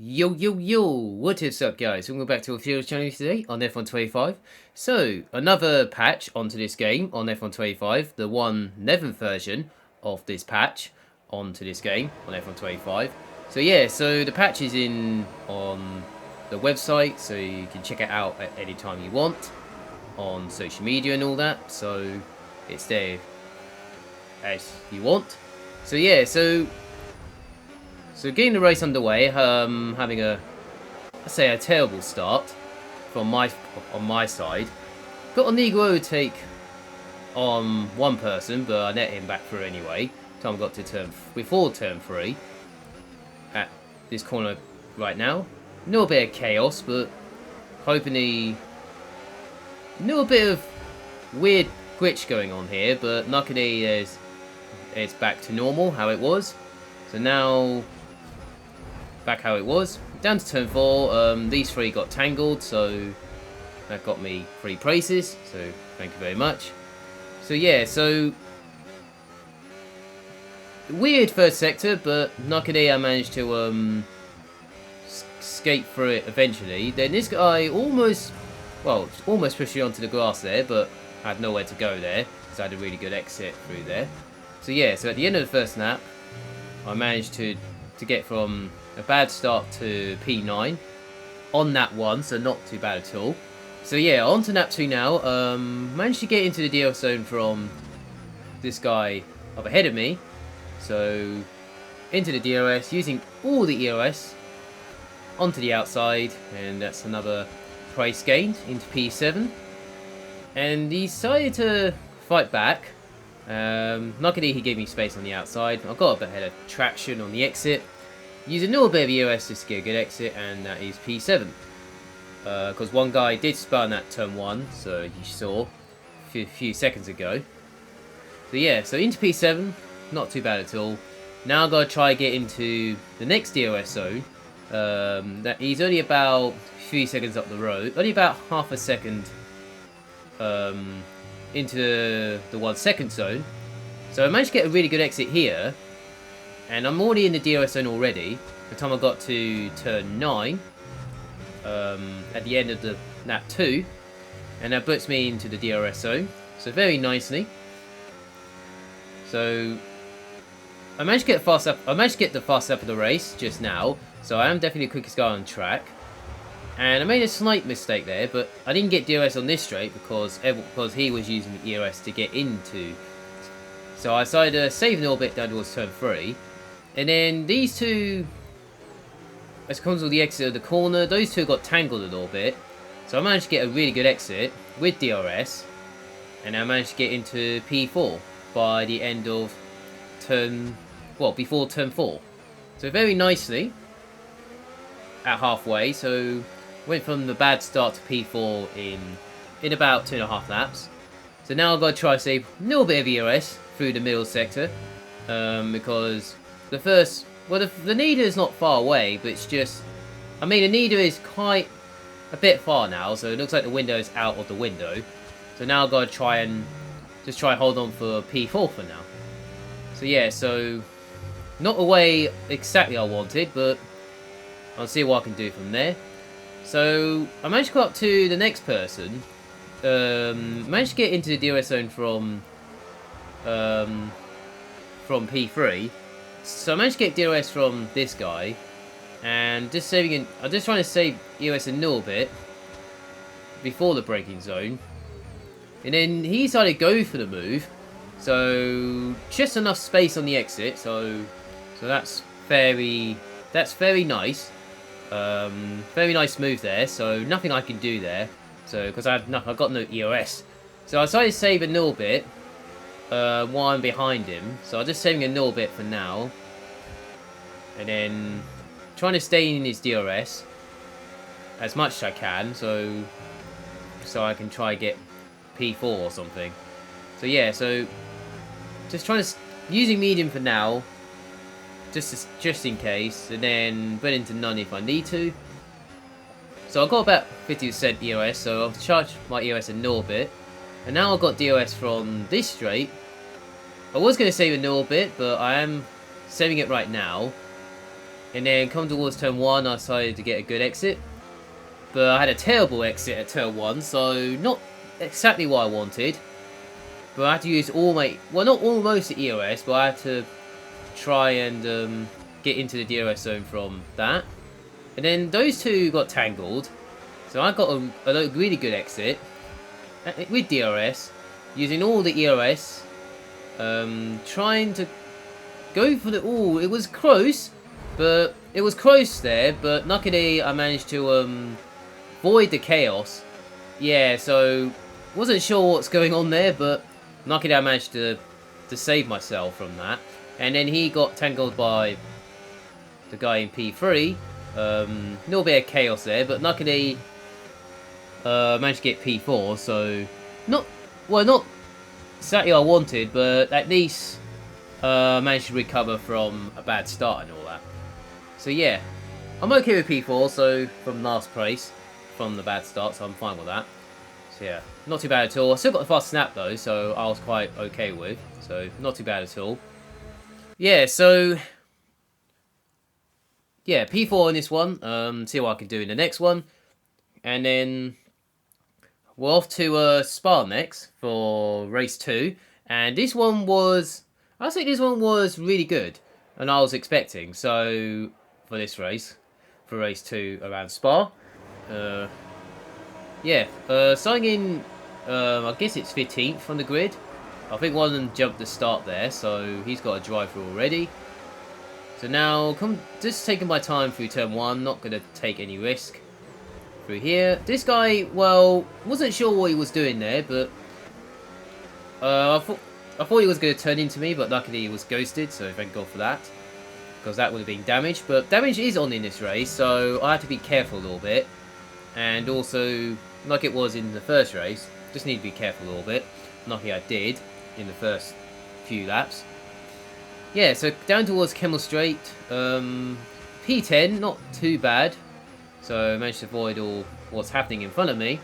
Yo, yo, yo! What is up, guys? Welcome back to our Fields channel today on F125. So, another patch onto this game on F125, the 1.11 version of this patch onto this game on F125. So yeah, so the patch is in on the website, so you can check it out at any time you want on social media and all that. So it's there as you want. So yeah, so getting the race underway, having I'd say a terrible start from on my side. Got a legal overtake on one person, but I net him back through anyway. Time got to before turn 3 at this corner right now. A little bit of chaos, but hoping a little bit of weird glitch going on here, but luckily it's back to normal how it was. So now back how it was. Down to turn 4, these three got tangled, so that got me 3 praises, so thank you very much. So yeah, so weird first sector, but luckily I managed to skate through it eventually. Then this guy almost pushed me onto the grass there, but I had nowhere to go there, because I had a really good exit through there. So yeah, so at the end of the first lap, I managed to get from a bad start to P9 on that one, so not too bad at all. So yeah, on to lap 2 now. Managed to get into the DRS zone from this guy up ahead of me. So into the DRS, using all the ERS onto the outside, and that's another price gained into P7. And he decided to fight back. Luckily he gave me space on the outside. I got a bit ahead of traction on the exit. Using a little bit of EOS just to get a good exit, and that is P7. Because one guy did spun at turn 1, so you saw a few seconds ago. So yeah, so into P7, not too bad at all. Now I've got to try to get into the next DRS zone. That he's only about a few seconds up the road, only about half a second into the 1 second zone. So I managed to get a really good exit here. And I'm already in the DRS zone already. By the time I got to turn 9, at the end of the lap 2, and that puts me into the DRS zone. So very nicely. So I managed to get fast up. I managed to get the fast up of the race just now. So I am definitely the quickest guy on track. And I made a slight mistake there, but I didn't get DRS on this straight because he was using the ERS to get into. So I decided to save a little bit down towards turn 3. And then these two, as it comes with the exit of the corner, those two got tangled a little bit. So I managed to get a really good exit with DRS. And I managed to get into P4 by the end of before turn 4. So very nicely at halfway. So went from the bad start to P4 in about 2.5 laps. So now I've got to try to save a little bit of ERS through the middle sector. Because the first, the Nida is not far away, but it's just, I mean, the Nida is quite a bit far now, so it looks like the window is out of the window. So now I've got to try and hold on for P4 for now. So yeah, so not the way exactly I wanted, but I'll see what I can do from there. So I managed to go up to the next person. Managed to get into the DRS zone from P3. So I managed to get DRS from this guy, and just saving I'm just trying to save EOS a little bit before the braking zone, and then he decided to go for the move. So just enough space on the exit. So that's very nice. Very nice move there. So nothing I can do there. So because I've got no EOS, so I decided to save a little bit. While I'm behind him, so I'm just saving a little bit for now, and then trying to stay in his DRS as much as I can, so I can try to get P4 or something. So yeah, so just trying to using medium for now, just in case, and then put into none if I need to. So I've got about 50% EOS, so I've charged my EOS a little bit. And now I've got DRS from this straight. I was going to save a little bit, but I am saving it right now. And then come towards turn 1, I decided to get a good exit. But I had a terrible exit at turn 1, so not exactly what I wanted. But I had to use all my... Well, not almost the EOS, but I had to try and get into the DRS zone from that. And then those two got tangled. So I got a really good exit with DRS, using all the EOS, trying to go for the... Ooh, it was close, but it was close there, but luckily I managed to avoid the chaos. Yeah, so wasn't sure what's going on there, but luckily I managed to save myself from that. And then he got tangled by the guy in P3. Little bit of chaos there, but luckily managed to get P4, so not exactly what I wanted, but at least managed to recover from a bad start and all that. So yeah, I'm okay with P4, so from last place, from the bad start, so I'm fine with that. So yeah, not too bad at all. I still got the fast snap though, so I was quite okay with, so not too bad at all. Yeah, so yeah, P4 in this one, see what I can do in the next one. And then we're off to Spa next for race 2. And this one was, I think this one was really good. And I was expecting, so for this race, for race 2 around Spa. Yeah, starting in, I guess it's 15th on the grid. I think one of them jumped the start there, so he's got a drive-through already. So now, just taking my time through turn 1, not going to take any risk through here. This guy, well, wasn't sure what he was doing there, but I thought he was going to turn into me, but luckily he was ghosted, so thank God for that, because that would have been damage. But damage is on in this race, so I had to be careful a little bit, and also, like it was in the first race, just need to be careful a little bit. Luckily I did in the first few laps. Yeah, so down towards Kemmel Straight, P10, not too bad. So I managed to avoid all what's happening in front of me.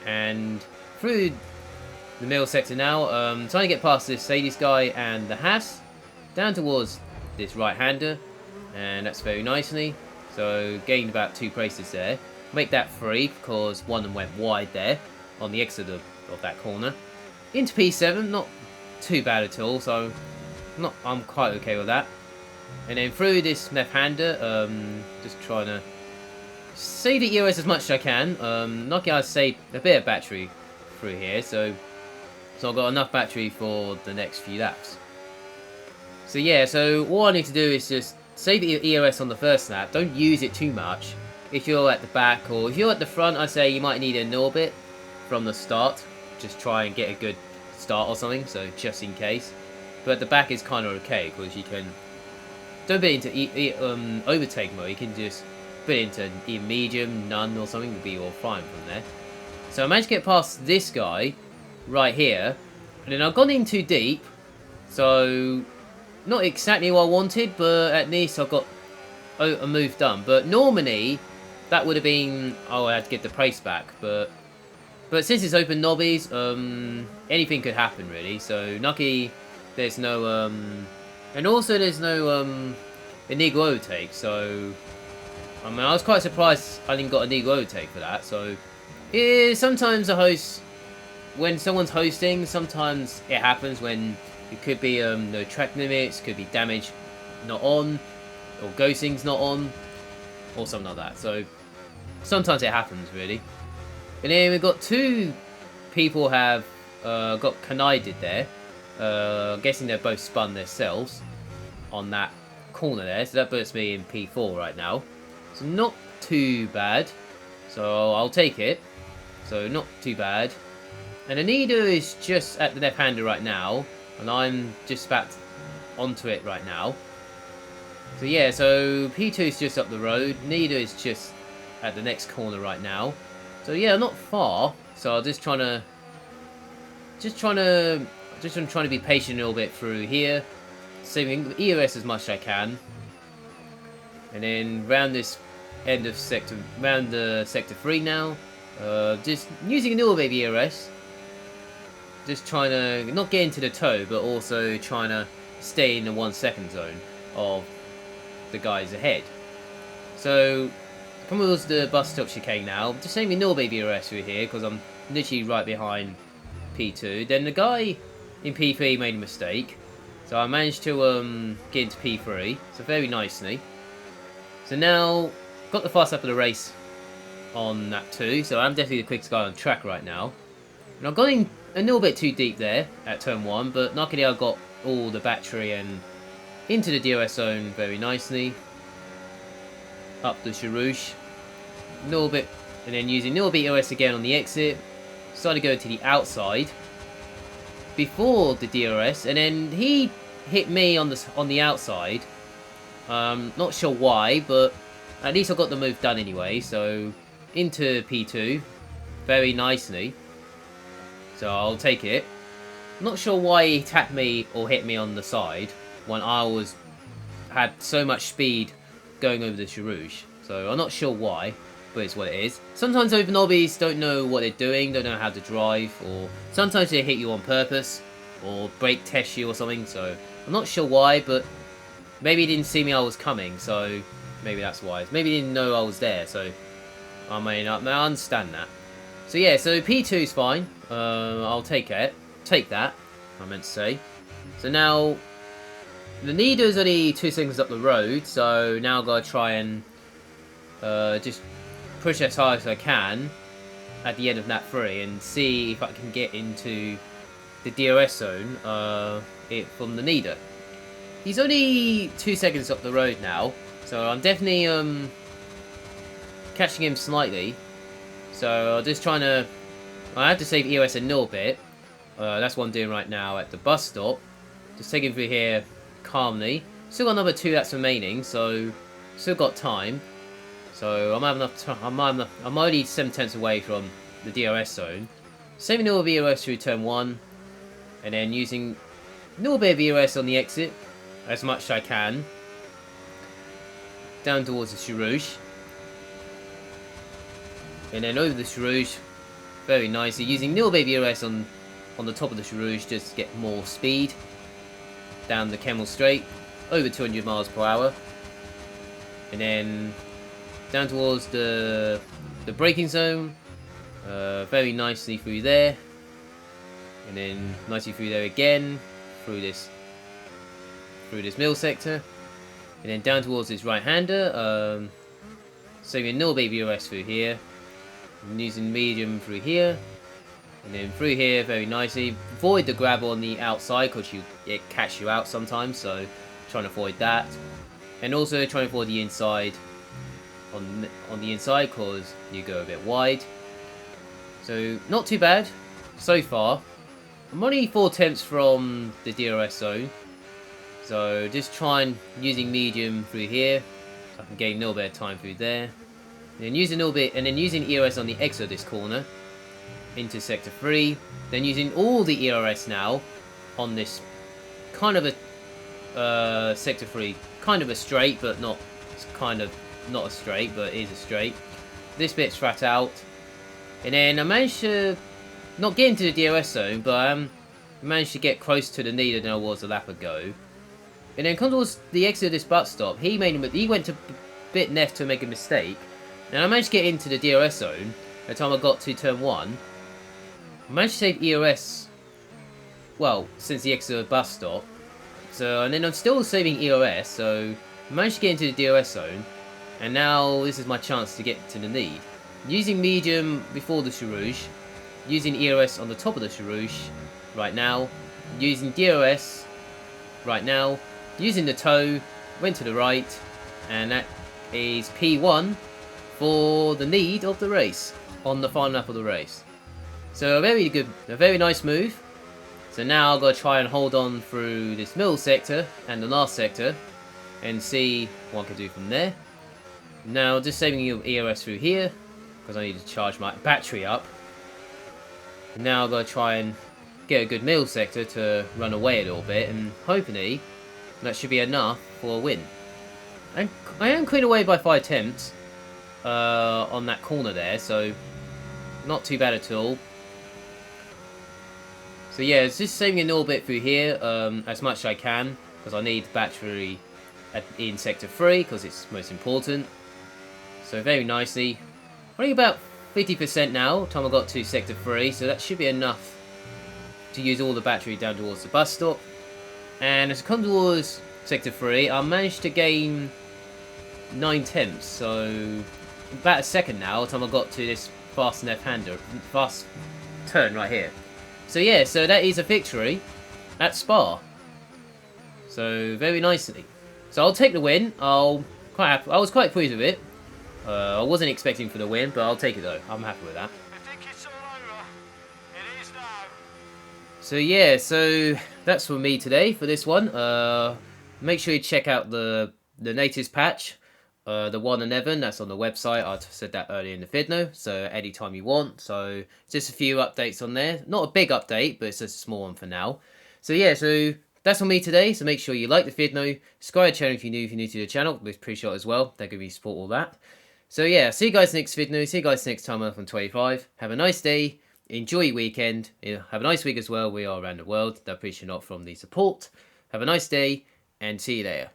And through the middle sector now, trying to get past this Sadie's guy and the Haas. Down towards this right-hander, and that's very nicely. So gained about 2 places there. Make that 3, because one of them went wide there on the exit of that corner. Into P7, not too bad at all, so I'm quite okay with that. And then through this left-hander, just trying to save the EOS as much as I can. Luckily I saved a bit of battery through here, so I've got enough battery for the next few laps. So yeah, so all I need to do is just save the EOS on the first lap. Don't use it too much. If you're at the back or if you're at the front, I'd say you might need a little bit from the start. Just try and get a good start or something, so just in case. But the back is kind of okay, because you can... Don't put it into overtake mode, you can just put it into either medium, none or something, would be all fine from there. So I managed to get past this guy, right here, and then I've gone in too deep, so not exactly what I wanted, but at least I've got a move done. But normally, that would have been... Oh, I had to get the pace back, but since it's open nobbies, anything could happen really, so lucky... There's no, and also there's no, illegal overtake, so, I mean, I was quite surprised I didn't got an illegal overtake for that, so, sometimes a host, when someone's hosting, sometimes it happens when it could be, no track limits, could be damage not on, or ghosting's not on, or something like that, so, sometimes it happens, really. And then we've got 2 people have, got connived there. Guessing they're both spun themselves on that corner there, so that puts me in P4 right now. So not too bad. So I'll take it. So not too bad. And Anita is just at the left-hander right now, and I'm just about onto it right now. So yeah, so P2 is just up the road. Anita is just at the next corner right now. So yeah, not far. So I'm just trying to be patient a little bit through here, saving EOS as much as I can, and then round this end of sector, round the sector 3 now, just using a little bit of EOS, just trying to not get into the toe, but also trying to stay in the 1 second zone of the guys ahead. So come towards the bus stop chicane now. Just saving no baby arrest through here because I'm literally right behind P2. Then the guy in P3 made a mistake, so I managed to get into P3. So very nicely. So now got the fast lap of the race on lap 2. So I'm definitely the quickest guy on track right now. And I've gone in a little bit too deep there at turn 1, but luckily I got all the battery and into the DRS zone very nicely. Up the Charouche. A little bit, and then using a little bit DRS again on the exit. Started going to the outside before the DRS, and then he hit me on the outside. Not sure why, but at least I got the move done anyway. So into P2 very nicely. So I'll take it. Not sure why he tapped me or hit me on the side when I had so much speed going over the Charouche. So I'm not sure why, but it's what it is. Sometimes open obbies don't know what they're doing, don't know how to drive, or sometimes they hit you on purpose, or brake test you or something. So I'm not sure why, but maybe he didn't see me I was coming, so maybe that's why. Maybe he didn't know I was there, so I mean, I understand that. So yeah, so P2's fine. I'll take it. Take that, I meant to say. So now, the leader's only 2 seconds up the road, so now I've got to try and just push as hard as I can at the end of lap 3 and see if I can get into the DRS zone from the leader. He's only 2 seconds up the road now, so I'm definitely catching him slightly. So I'm just trying to... I have to save EOS a little bit. That's what I'm doing right now at the bus stop. Just taking through here calmly. Still got another 2 laps remaining, so still got time. So I'm having enough time. I'm only 7 tenths away from the DRS zone. Saving all of EOS through turn 1, and then using a little bit of EOS on the exit as much as I can. Down towards the Charouche. And then over the Charouche very nicely, using a little bit of EOS on the top of the Charouche just to get more speed. Down the Kemmel Straight, over 200 miles per hour. And then down towards the braking zone, very nicely through there. And then nicely through there again, through this middle sector. And then down towards this right-hander, saving a little bit of EOS through here. And using medium through here. And then through here very nicely. Avoid the grab on the outside because it catches you out sometimes, so trying to avoid that. And also trying to avoid the inside on the inside because you go a bit wide. So not too bad so far. I'm only 4 tenths from the DRS zone. So just trying using medium through here. So I can gain a little bit of time through there. And then using a little bit, and then using ERS on the exit of this corner into sector 3. Then using all the ERS now on this kind of a sector 3, kind of a straight, but not not a straight, but it is a straight. This bit's flat out, and then I managed to not get into the DRS zone, but I managed to get closer to the leader than I was a lap ago. And then comes towards the exit of this bus stop. He went to a bit left to make a mistake. And I managed to get into the DRS zone by the time I got to turn 1. I managed to save EOS, well, since the exit of the bus stop. So, and then I'm still saving EOS, so I managed to get into the DRS zone. And now this is my chance to get to the lead. Using medium before the Charouche. Using EOS on the top of the Charouche right now. Using DRS right now. Using the toe, went to the right. And that is P1. For the lead of the race on the final lap of the race. So a very nice move. So now I've got to try and hold on through this middle sector and the last sector and see what I can do from there. Now just saving your EOS through here because I need to charge my battery up. And now I've got to try and get a good middle sector to run away a little bit, and hopefully that should be enough for a win. I am cleared away by 5 attempts. On that corner there, so not too bad at all. So yeah, it's just saving a little bit through here, as much as I can, because I need battery in Sector 3 because it's most important. So very nicely. Running about 50% now, time I got to Sector 3, so that should be enough to use all the battery down towards the bus stop. And as I come towards Sector 3, I managed to gain 9/10, so about a second now, time I got to this fast turn right here. So yeah, so that is a victory at Spa. So very nicely. So I'll take the win. I was quite pleased with it. I wasn't expecting for the win, but I'll take it though. I'm happy with that. I think it's all over. It is now. So yeah, so that's for me today for this one. Make sure you check out the natives patch, the 1.11. That's on the website. I said that earlier in the video. So anytime you want. So just a few updates on there. Not a big update, but it's just a small one for now. So yeah, so that's on me today. So make sure you like the video, subscribe to the channel if you're new to the channel. We appreciate it as well. They're going to support all that. So yeah, see you guys next video. See you guys next time on 25. Have a nice day. Enjoy your weekend. Have a nice week as well. We are around the world. I appreciate a lot from the support. Have a nice day and see you there.